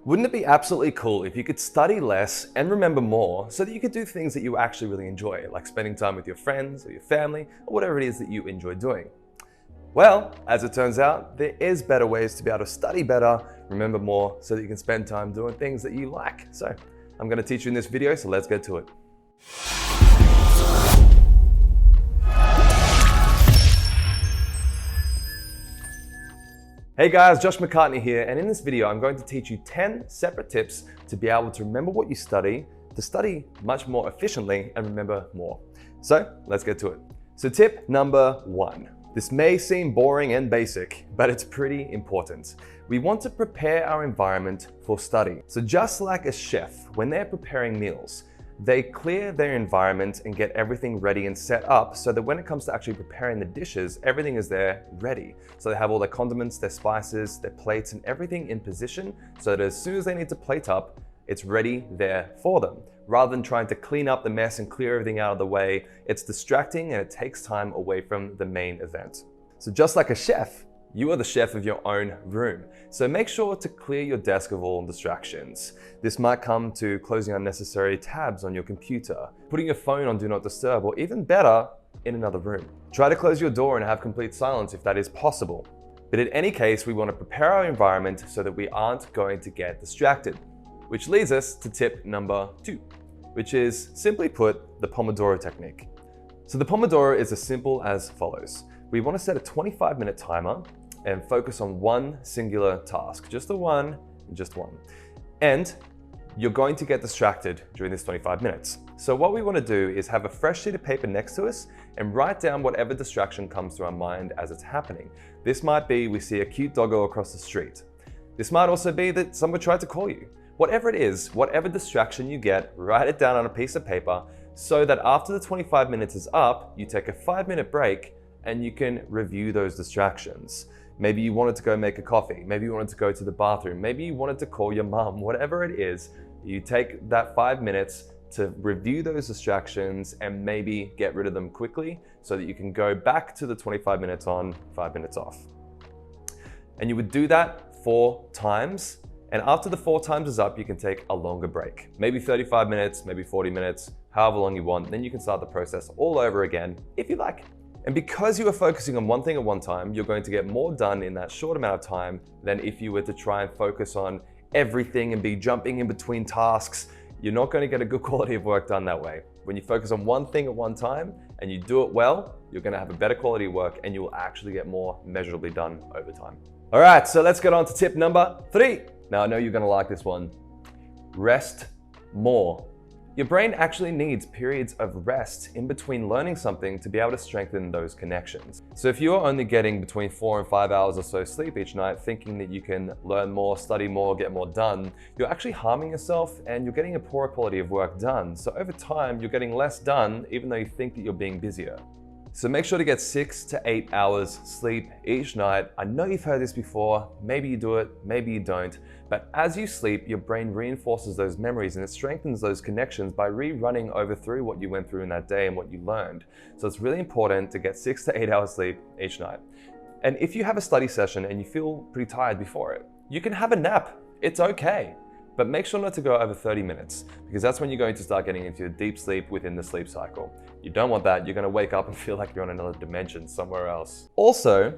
Wouldn't it be absolutely cool if you could study less and remember more so that you could do things that you actually really enjoy, like spending time with your friends or your family or whatever it is that you enjoy doing? Well, as it turns out, there is better ways to be able to study better, remember more, so that you can spend time doing things that you like. So I'm going to teach you in this video, so let's get to it. Hey guys, Josh McCartney here, and in this video I'm going to teach you 10 separate tips to be able to remember what you study, to study much more efficiently and remember more. So let's get to it. So tip number 1. This may seem boring and basic, but it's pretty important. We want to prepare our environment for study. So just like a chef, when they're preparing meals, they clear their environment and get everything ready and set up so that when it comes to actually preparing the dishes, everything is there ready. So they have all their condiments, their spices, their plates, and everything in position so that as soon as they need to plate up, it's ready there for them. Rather than trying to clean up the mess and clear everything out of the way, it's distracting and it takes time away from the main event. So just like a chef, you are the chef of your own room. So make sure to clear your desk of all distractions. This might come to closing unnecessary tabs on your computer, putting your phone on Do Not Disturb, or even better, in another room. Try to close your door and have complete silence if that is possible. But in any case, we want to prepare our environment so that we aren't going to get distracted. Which leads us to tip number 2, which is, simply put, the Pomodoro technique. So the Pomodoro is as simple as follows. We want to set a 25-minute timer and focus on one singular task, just the one and just one. And you're going to get distracted during this 25 minutes. So what we want to do is have a fresh sheet of paper next to us and write down whatever distraction comes to our mind as it's happening. This might be we see a cute doggo across the street. This might also be that someone tried to call you. Whatever it is, whatever distraction you get, write it down on a piece of paper so that after the 25 minutes is up, you take a 5-minute break and you can review those distractions. Maybe you wanted to go make a coffee. Maybe you wanted to go to the bathroom. Maybe you wanted to call your mom. Whatever it is, you take that 5 minutes to review those distractions and maybe get rid of them quickly so that you can go back to the 25 minutes on, 5 minutes off. And you would do that 4 times. And after the 4 times is up, you can take a longer break. Maybe 35 minutes, maybe 40 minutes, however long you want. Then you can start the process all over again if you like. And because you are focusing on one thing at one time, you're going to get more done in that short amount of time than if you were to try and focus on everything and be jumping in between tasks. You're not going to get a good quality of work done that way. When you focus on one thing at one time and you do it well, you're going to have a better quality of work and you will actually get more measurably done over time. All right, so let's get on to tip number 3. Now I know you're going to like this one. Rest more. Your brain actually needs periods of rest in between learning something to be able to strengthen those connections. So if you're only getting between 4 and 5 hours or so sleep each night, thinking that you can learn more, study more, get more done, you're actually harming yourself and you're getting a poorer quality of work done. So over time, you're getting less done even though you think that you're being busier. So make sure to get 6 to 8 hours sleep each night. I know you've heard this before, maybe you do it, maybe you don't, but as you sleep, your brain reinforces those memories and it strengthens those connections by rerunning over through what you went through in that day and what you learned. So it's really important to get 6 to 8 hours sleep each night. And if you have a study session and you feel pretty tired before it, you can have a nap, it's okay. But make sure not to go over 30 minutes because that's when you're going to start getting into a deep sleep within the sleep cycle. You don't want that. You're going to wake up and feel like you're on another dimension somewhere else. Also,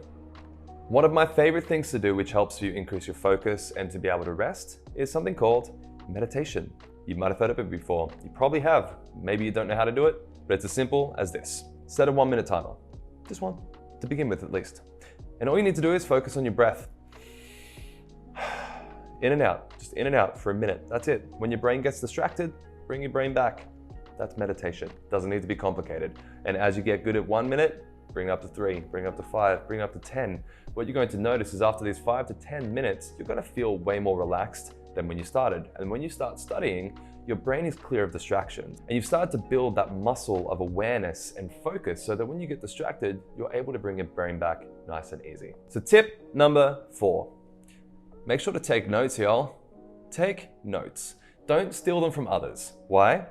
one of my favorite things to do, which helps you increase your focus and to be able to rest, is something called meditation. You might have heard of it before. You probably have. Maybe you don't know how to do it, but it's as simple as this. Set a 1-minute timer. Just one, to begin with at least. And all you need to do is focus on your breath. In and out, just in and out for a minute. That's it. When your brain gets distracted, bring your brain back. That's meditation. Doesn't need to be complicated. And as you get good at 1 minute, bring it up to 3, bring it up to 5, bring it up to 10. What you're going to notice is after these 5 to 10 minutes, you're going to feel way more relaxed than when you started. And when you start studying, your brain is clear of distractions. And you've started to build that muscle of awareness and focus so that when you get distracted, you're able to bring your brain back nice and easy. So tip number 4. Make sure to take notes, y'all. Take notes. Don't steal them from others. Why?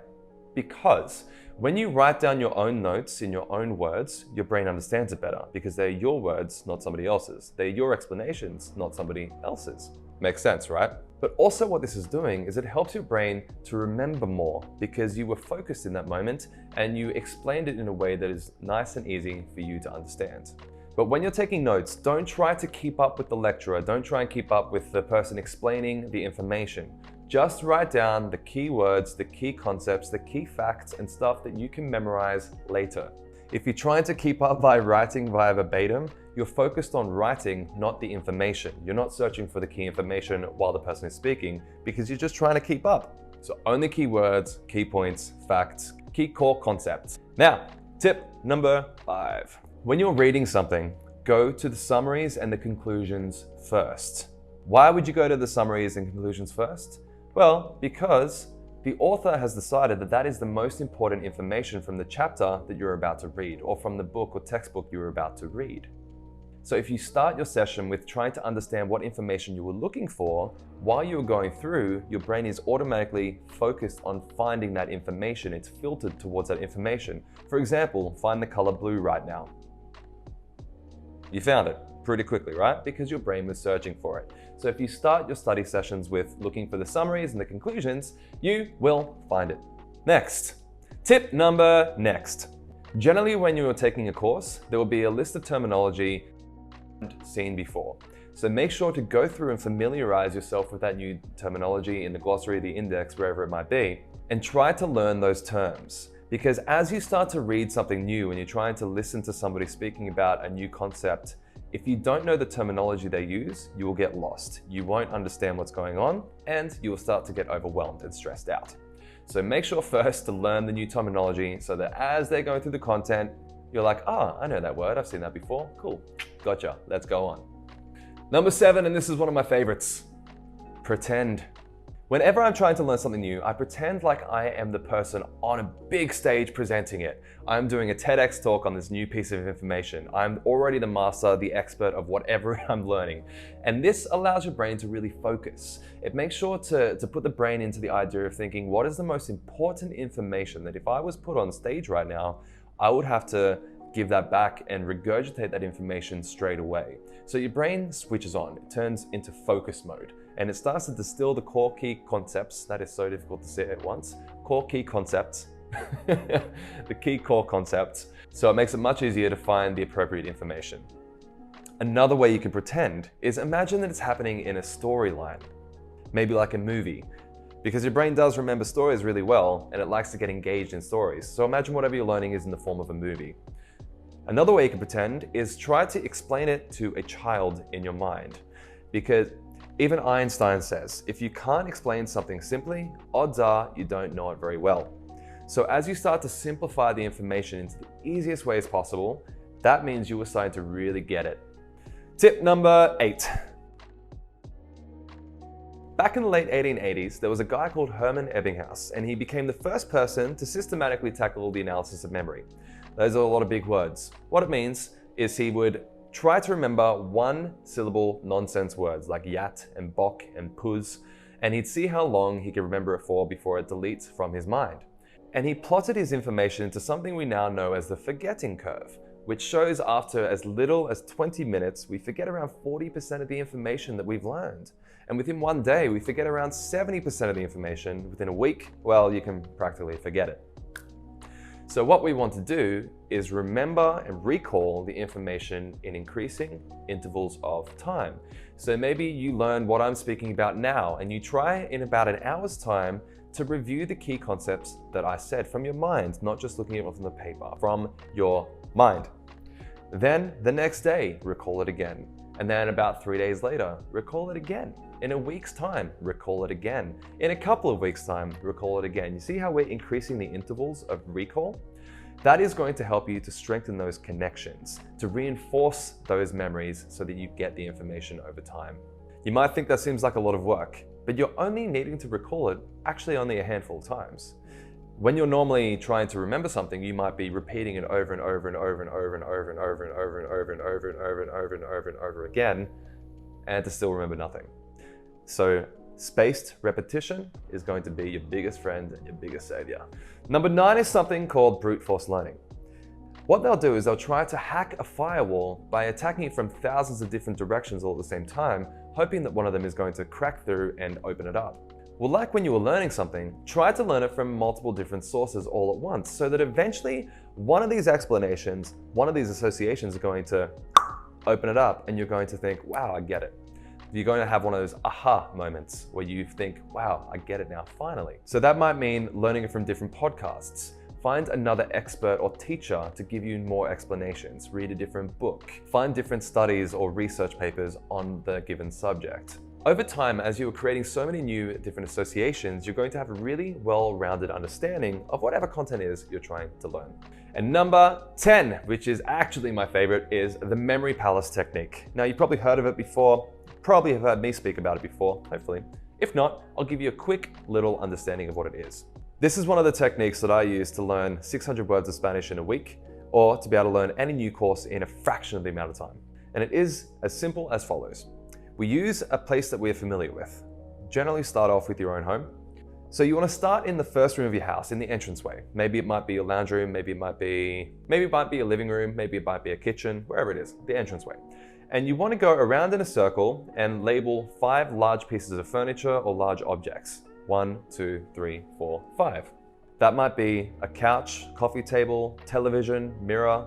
Because when you write down your own notes in your own words, your brain understands it better because they're your words, not somebody else's. They're your explanations, not somebody else's. Makes sense, right? But also what this is doing is it helps your brain to remember more because you were focused in that moment and you explained it in a way that is nice and easy for you to understand. But when you're taking notes, don't try to keep up with the lecturer. Don't try and keep up with the person explaining the information. Just write down the key words, the key concepts, the key facts and stuff that you can memorize later. If you're trying to keep up by writing via verbatim, you're focused on writing, not the information. You're not searching for the key information while the person is speaking because you're just trying to keep up. So only key words, key points, facts, key core concepts. Now, tip number 5. When you're reading something, go to the summaries and the conclusions first. Why would you go to the summaries and conclusions first? Well, because the author has decided that that is the most important information from the chapter that you're about to read, or from the book or textbook you're about to read. So if you start your session with trying to understand what information you were looking for, while you're going through, your brain is automatically focused on finding that information. It's filtered towards that information. For example, find the color blue right now. You found it pretty quickly, right? Because your brain was searching for it. So if you start your study sessions with looking for the summaries and the conclusions, you will find it. Next, tip number next. Generally, when you are taking a course, there will be a list of terminology seen before. So make sure to go through and familiarize yourself with that new terminology in the glossary, the index, wherever it might be, and try to learn those terms. Because as you start to read something new and you're trying to listen to somebody speaking about a new concept, if you don't know the terminology they use, you will get lost. You won't understand what's going on and you will start to get overwhelmed and stressed out. So make sure first to learn the new terminology so that as they're going through the content, you're like, oh, I know that word, I've seen that before. Cool, gotcha, let's go on. Number 7, and this is one of my favorites, pretend. Whenever I'm trying to learn something new, I pretend like I am the person on a big stage presenting it. I'm doing a TEDx talk on this new piece of information. I'm already the master, the expert of whatever I'm learning. And this allows your brain to really focus. It makes sure to put the brain into the idea of thinking, what is the most important information that if I was put on stage right now, I would have to give that back and regurgitate that information straight away. So your brain switches on, it turns into focus mode. And it starts to distill the core key concepts. That is so difficult to say at once. Core key concepts. The key core concepts. So it makes it much easier to find the appropriate information. Another way you can pretend is imagine that it's happening in a storyline. Maybe like a movie. Because your brain does remember stories really well and it likes to get engaged in stories. So imagine whatever you're learning is in the form of a movie. Another way you can pretend is try to explain it to a child in your mind. Because even Einstein says, if you can't explain something simply, odds are you don't know it very well. So as you start to simplify the information into the easiest ways possible, that means you are starting to really get it. Tip number 8. Back in the late 1880s, there was a guy called Hermann Ebbinghaus, and he became the first person to systematically tackle the analysis of memory. Those are a lot of big words. What it means is he would try to remember one-syllable nonsense words like yat and bok and puz, and he'd see how long he could remember it for before it deletes from his mind. And he plotted his information into something we now know as the forgetting curve, which shows after as little as 20 minutes, we forget around 40% of the information that we've learned. And within one day, we forget around 70% of the information. Within a week, well, you can practically forget it. So what we want to do is remember and recall the information in increasing intervals of time. So maybe you learn what I'm speaking about now and you try in about an hour's time to review the key concepts that I said from your mind, not just looking at it from the paper, from your mind. Then the next day, recall it again. And then about 3 days later, recall it again. In a week's time, recall it again. In a couple of weeks' time, recall it again. You see how we're increasing the intervals of recall? That is going to help you to strengthen those connections, to reinforce those memories so that you get the information over time. You might think that seems like a lot of work, but you're only needing to recall it actually only a handful of times. When you're normally trying to remember something, you might be repeating it over and over and over and over and over and over and over and over and over and over and over and over and over again, and to still remember nothing. So spaced repetition is going to be your biggest friend and your biggest savior. Number 9 is something called brute force learning. What they'll do is they'll try to hack a firewall by attacking it from thousands of different directions all at the same time, hoping that one of them is going to crack through and open it up. Well, like when you were learning something, try to learn it from multiple different sources all at once so that eventually one of these explanations, one of these associations are going to open it up and you're going to think, wow, I get it. You're going to have one of those aha moments where you think, wow, I get it now, finally. So that might mean learning it from different podcasts. Find another expert or teacher to give you more explanations. Read a different book. Find different studies or research papers on the given subject. Over time, as you are creating so many new different associations, you're going to have a really well-rounded understanding of whatever content is you're trying to learn. And number 10, which is actually my favorite, is the memory palace technique. Now, you've probably heard of it before, probably have heard me speak about it before, hopefully. If not, I'll give you a quick little understanding of what it is. This is one of the techniques that I use to learn 600 words of Spanish in a week, or to be able to learn any new course in a fraction of the amount of time. And it is as simple as follows. We use a place that we're familiar with. Generally start off with your own home. So you want to start in the first room of your house, in the entranceway. Maybe it might be your lounge room, maybe it might be a living room, maybe it might be a kitchen, wherever it is, the entranceway. And you want to go around in a circle and label 5 large pieces of furniture or large objects. 1, 2, 3, 4, 5. That might be a couch, coffee table, television, mirror,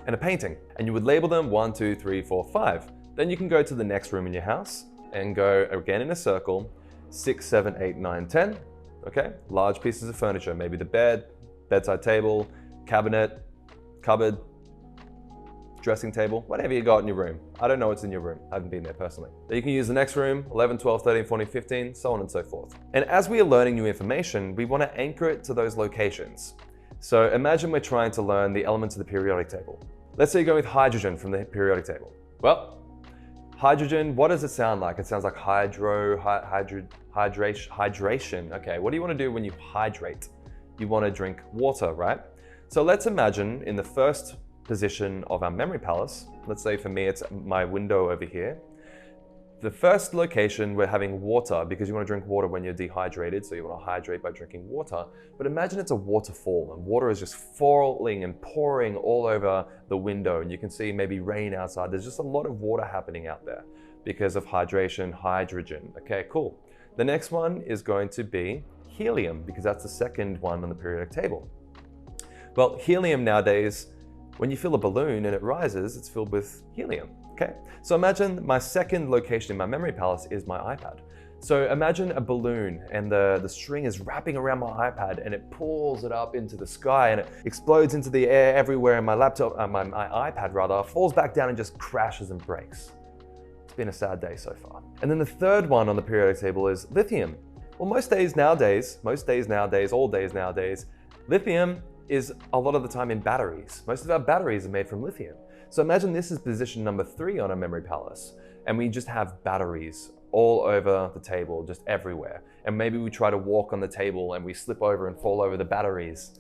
and a painting. And you would label them 1, 2, 3, 4, 5. Then you can go to the next room in your house and go again in a circle, 6, 7, 8, 9, 10. Okay, large pieces of furniture, maybe the bed, bedside table, cabinet, cupboard, dressing table, whatever you got in your room. I don't know what's in your room. I haven't been there personally. Then you can use the next room, 11, 12, 13, 14, 15, so on and so forth. And as we are learning new information, we want to anchor it to those locations. So imagine we're trying to learn the elements of the periodic table. Let's say you go with hydrogen from the periodic table. Well, hydrogen, what does it sound like? It sounds like hydration. Okay, what do you want to do when you hydrate? You want to drink water, right? So let's imagine in the first position of our memory palace, let's say for me it's my window over here. The first location, we're having water because you want to drink water when you're dehydrated, so you want to hydrate by drinking water. But imagine it's a waterfall and water is just falling and pouring all over the window and you can see maybe rain outside. There's just a lot of water happening out there because of hydration, hydrogen. Okay, cool. The next one is going to be helium because that's the second one on the periodic table. Well, helium nowadays, when you fill a balloon and it rises, it's filled with helium. Okay, so imagine my second location in my memory palace is my iPad. So imagine a balloon and the string is wrapping around my iPad and it pulls it up into the sky and it explodes into the air everywhere and my laptop, my iPad rather, falls back down and just crashes and breaks. It's been a sad day so far. And then the third one on the periodic table is lithium. Well, all days nowadays, lithium is a lot of the time in batteries. Most of our batteries are made from lithium. So imagine this is position number 3 on our memory palace, and we just have batteries all over the table, just everywhere. And maybe we try to walk on the table and we slip over and fall over the batteries.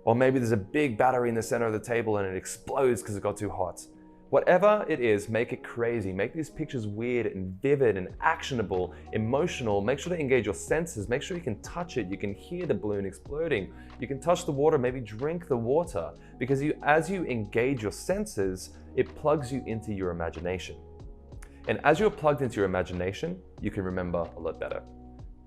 Or maybe there's a big battery in the center of the table and it explodes because it got too hot. Whatever it is, make it crazy. Make these pictures weird and vivid and actionable, emotional. Make sure to engage your senses. Make sure you can touch it. You can hear the balloon exploding. You can touch the water, maybe drink the water. Because as you engage your senses, it plugs you into your imagination. And as you're plugged into your imagination, you can remember a lot better.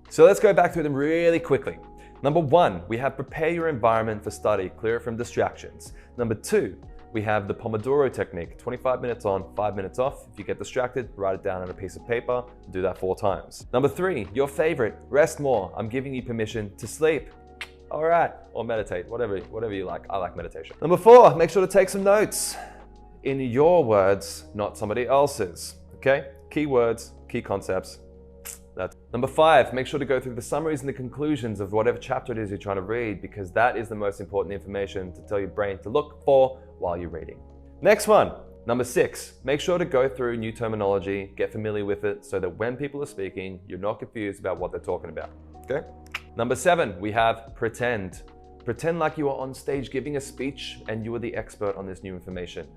So let's go back through them really quickly. Number 1, we have prepare your environment for study, clear it from distractions. Number 2, we have the Pomodoro technique, 25 minutes on, 5 minutes off. If you get distracted, write it down on a piece of paper, do that 4 times. Number 3, your favorite, rest more. I'm giving you permission to sleep. All right, or meditate, whatever you like. I like meditation. Number 4, make sure to take some notes in your words, not somebody else's, okay? Key words, key concepts. That's number 5, make sure to go through the summaries and the conclusions of whatever chapter it is you're trying to read, because that is the most important information to tell your brain to look for while you're reading. Next one, number 6, make sure to go through new terminology, get familiar with it so that when people are speaking, you're not confused about what they're talking about, okay? Number 7, we have pretend. Pretend like you are on stage giving a speech and you are the expert on this new information.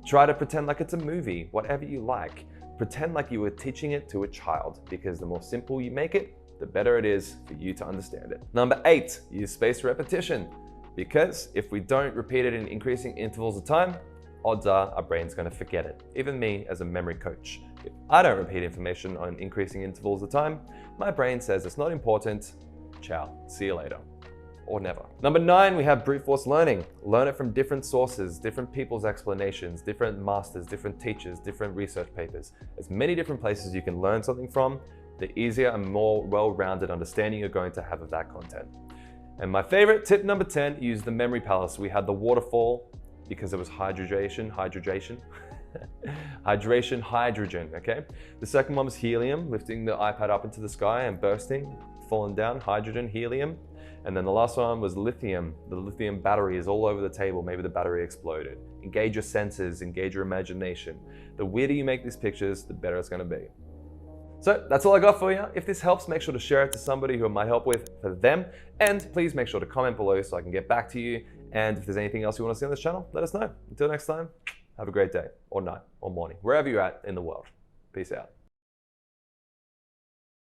Try to pretend like it's a movie, whatever you like. Pretend like you were teaching it to a child, because the more simple you make it, the better it is for you to understand it. Number 8, use spaced repetition. Because if we don't repeat it in increasing intervals of time, odds are our brain's going to forget it. Even me as a memory coach. If I don't repeat information on increasing intervals of time, my brain says it's not important. Ciao, see you later. Or never. Number 9, we have brute force learning. Learn it from different sources, different people's explanations, different masters, different teachers, different research papers. As many different places you can learn something from, the easier and more well-rounded understanding you're going to have of that content. And my favorite tip number 10, use the memory palace. We had the waterfall because it was hydration, okay? The second one was helium, lifting the iPad up into the sky and bursting, falling down, hydrogen, helium. And then the last one was lithium. The lithium battery is all over the table. Maybe the battery exploded. Engage your senses, engage your imagination. The weirder you make these pictures, the better it's gonna be. So that's all I got for you. If this helps, make sure to share it to somebody who it might help with for them. And please make sure to comment below so I can get back to you. And if there's anything else you want to see on this channel, let us know. Until next time, have a great day or night or morning, wherever you're at in the world. Peace out.